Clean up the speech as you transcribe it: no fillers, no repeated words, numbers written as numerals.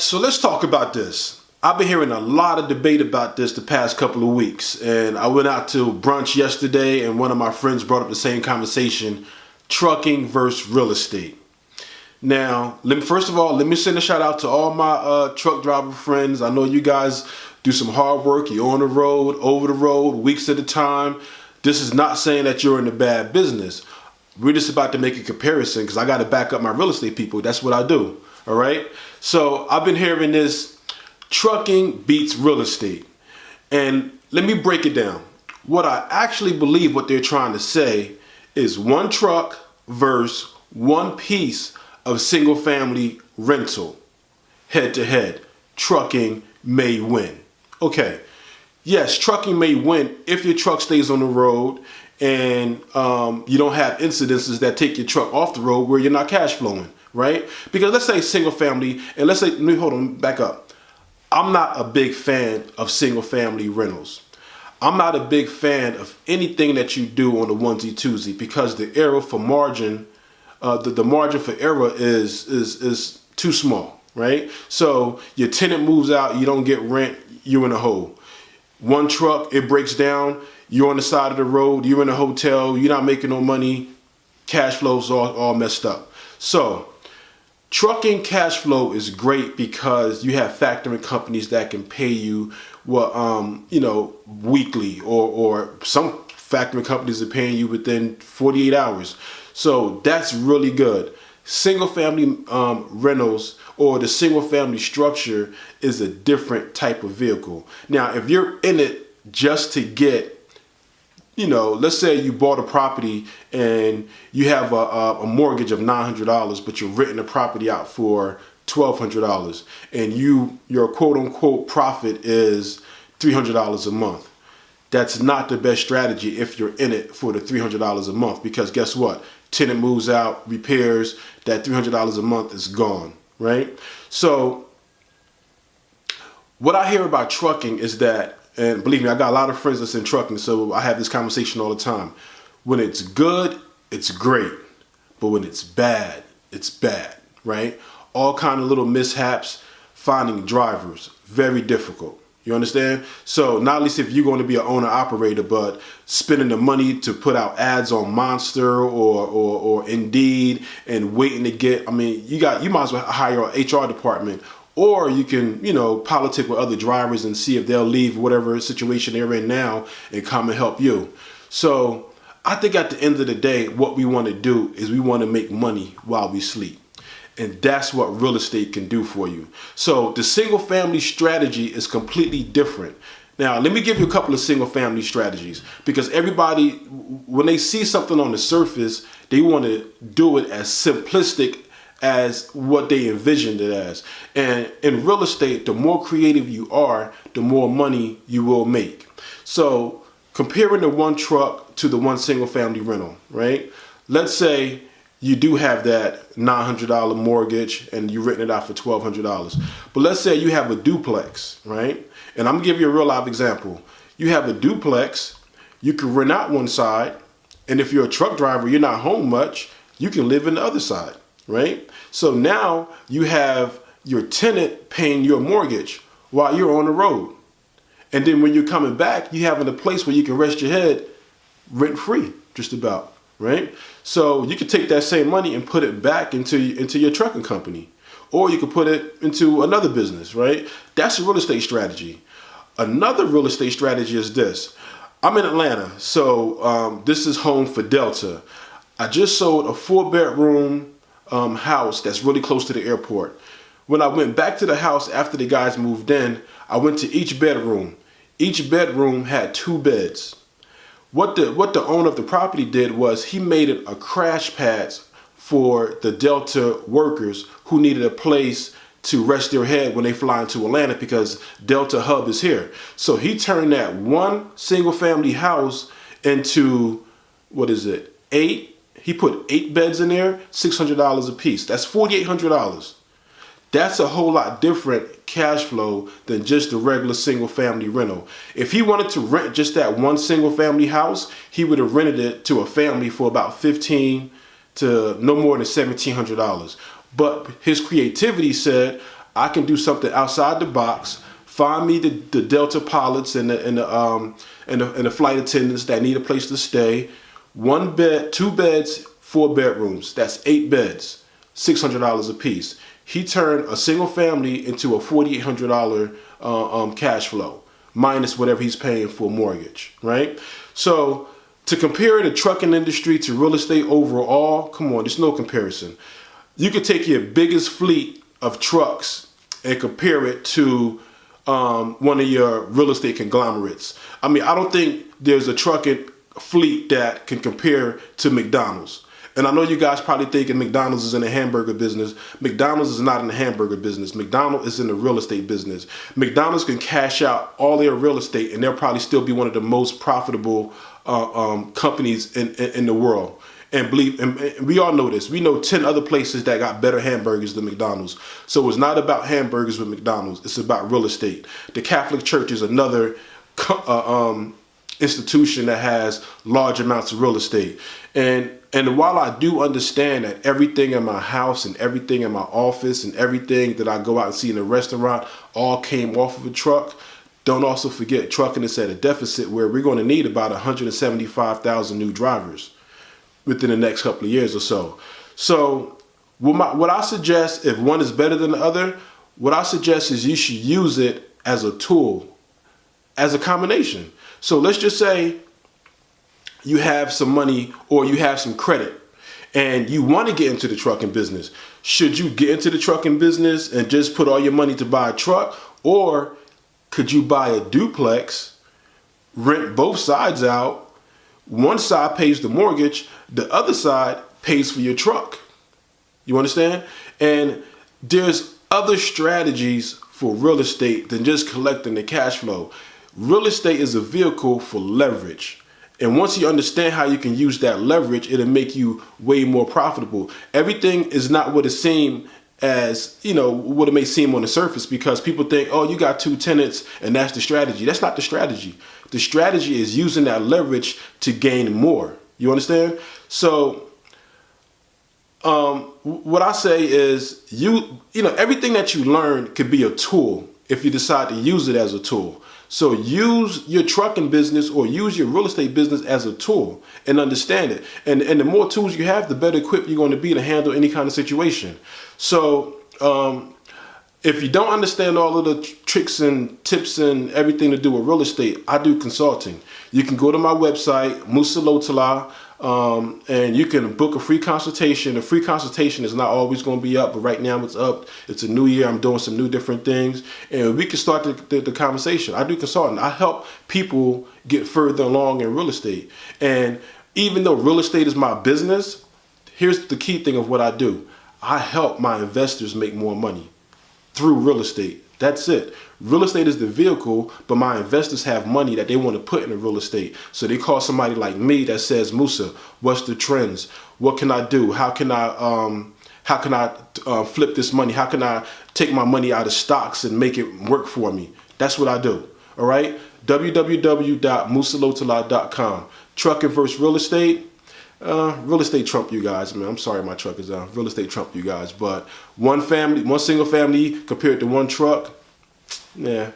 So let's talk about this. I've been hearing a lot of debate about this the past couple of weeks, and I went out to brunch yesterday and one of my friends brought up the same conversation: trucking versus real estate. Now, first of all, let me send a shout out to all my truck driver friends. I know you guys do some hard work. You're on the road, over the road, weeks at a time. This is not saying that you're in a bad business. We're just about to make a comparison because I got to back up my real estate people. That's what I do. All right. So I've been hearing this: trucking beats real estate. And let me break it down. What I actually believe what they're trying to say is one truck versus one piece of single family rental. Head to head, trucking may win. Okay. Yes, trucking may win if your truck stays on the road and you don't have incidences that take your truck off the road where you're not cash flowing, right? Because let's say single family, and let's say, hold on, back up. I'm not a big fan of single family rentals. I'm not a big fan of anything that you do on the onesie twosie because the error for margin, the margin for error is too small, right? So your tenant moves out, you don't get rent, you're in a hole. One truck, it breaks down, you're on the side of the road, you're in a hotel, you're not making no money, cash flow's all messed up. So trucking cash flow is great because you have factoring companies that can pay you weekly, or some factoring companies are paying you within 48 hours. So that's really good. Single family rentals, or the single family structure, is a different type of vehicle. Now, if you're in it just to get, let's say you bought a property and you have a mortgage of $900, but you're renting the property out for $1,200, and your quote unquote profit is $300 a month. That's not the best strategy if you're in it for the $300 a month, because guess what? Tenant moves out, repairs, that $300 a month is gone, right? So what I hear about trucking is that, and believe me, I got a lot of friends that's in trucking, so I have this conversation all the time. When it's good, it's great. But when it's bad, right? All kind of little mishaps, finding drivers, very difficult. You understand? So not at least if you're going to be an owner operator, but spending the money to put out ads on Monster or Indeed and waiting to get, you might as well hire an HR department, or you can, politic with other drivers and see if they'll leave whatever situation they're in now and come and help you. So I think at the end of the day, what we want to do is we want to make money while we sleep. And that's what real estate can do for you. So the single family strategy is completely different. Now, let me give you a couple of single family strategies, because everybody, when they see something on the surface, they want to do it as simplistic as what they envisioned it as. And in real estate, the more creative you are, the more money you will make. So comparing the one truck to the one single family rental, right? Let's say you do have that $900 mortgage and you're renting it out for $1,200. But let's say you have a duplex, right? And I'm gonna give you a real life example. You have a duplex, you can rent out one side, and if you're a truck driver, you're not home much, you can live in the other side, right? So now you have your tenant paying your mortgage while you're on the road. And then when you're coming back, you having a place where you can rest your head rent free, just about. Right? So you could take that same money and put it back into your trucking company, or you could put it into another business, right? That's a real estate strategy. Another real estate strategy is this. I'm in Atlanta, so this is home for Delta. I just sold a 4-bedroom house that's really close to the airport. When I went back to the house after the guys moved in, I went to each bedroom. Each bedroom had 2 beds. What the owner of the property did was he made it a crash pad for the Delta workers who needed a place to rest their head when they fly into Atlanta, because Delta hub is here. So he turned that one single family house into, 8? He put 8 beds in there, $600 a piece. That's $4,800. That's a whole lot different cash flow than just a regular single family rental. If he wanted to rent just that one single family house, he would have rented it to a family for about $1,500 to no more than $1,700. But his creativity said, I can do something outside the box. Find me the Delta pilots and the flight attendants that need a place to stay. 1 bed, 2 beds, 4 bedrooms. That's 8 beds, $600 a piece. He turned a single family into a $4,800 cash flow, minus whatever he's paying for mortgage, right? So to compare the trucking industry to real estate overall, come on, there's no comparison. You could take your biggest fleet of trucks and compare it to one of your real estate conglomerates. I mean, I don't think there's a trucking fleet that can compare to McDonald's. And I know you guys probably thinking McDonald's is in the hamburger business. McDonald's is not in the hamburger business. McDonald's is in the real estate business. McDonald's can cash out all their real estate and they'll probably still be one of the most profitable companies in the world. And we all know this. We know 10 other places that got better hamburgers than McDonald's. So it's not about hamburgers with McDonald's. It's about real estate. The Catholic Church is another institution that has large amounts of real estate. And while I do understand that everything in my house and everything in my office and everything that I go out and see in a restaurant all came off of a truck, don't also forget trucking is at a deficit where we're going to need about 175,000 new drivers within the next couple of years or so. So what I suggest, if one is better than the other, what I suggest is you should use it as a tool, as a combination. So let's just say you have some money or you have some credit and you want to get into the trucking business. Should you get into the trucking business and just put all your money to buy a truck? Or could you buy a duplex, rent both sides out? One side pays the mortgage, the other side pays for your truck. You understand? And there's other strategies for real estate than just collecting the cash flow. Real estate is a vehicle for leverage. And once you understand how you can use that leverage, it'll make you way more profitable. Everything is not what it seems as, what it may seem on the surface, because people think, oh, you got 2 tenants and that's the strategy. That's not the strategy. The strategy is using that leverage to gain more. You understand? So what I say is everything that you learn could be a tool if you decide to use it as a tool. So use your trucking business or use your real estate business as a tool and understand it. And the more tools you have, the better equipped you're going to be to handle any kind of situation. So if you don't understand all of the tricks and tips and everything to do with real estate, I do consulting. You can go to my website, Musa Lotallah, and you can book a free consultation. A free consultation is not always going to be up, but right now it's up. It's a new year. I'm doing some new different things, and we can start the conversation. I do consulting. I help people get further along in real estate. And even though real estate is my business, here's the key thing of what I do. I help my investors make more money through real estate. That's it. Real estate is the vehicle, but my investors have money that they want to put into real estate. So they call somebody like me that says, Musa, what's the trends? What can I do? How can I flip this money? How can I take my money out of stocks and make it work for me? That's what I do. All right. www.musalotallah.com. Trucking versus real estate. Real estate trump you guys. I mean, I'm sorry my truck is out. Real estate trump you guys. But one single family compared to one truck, yeah,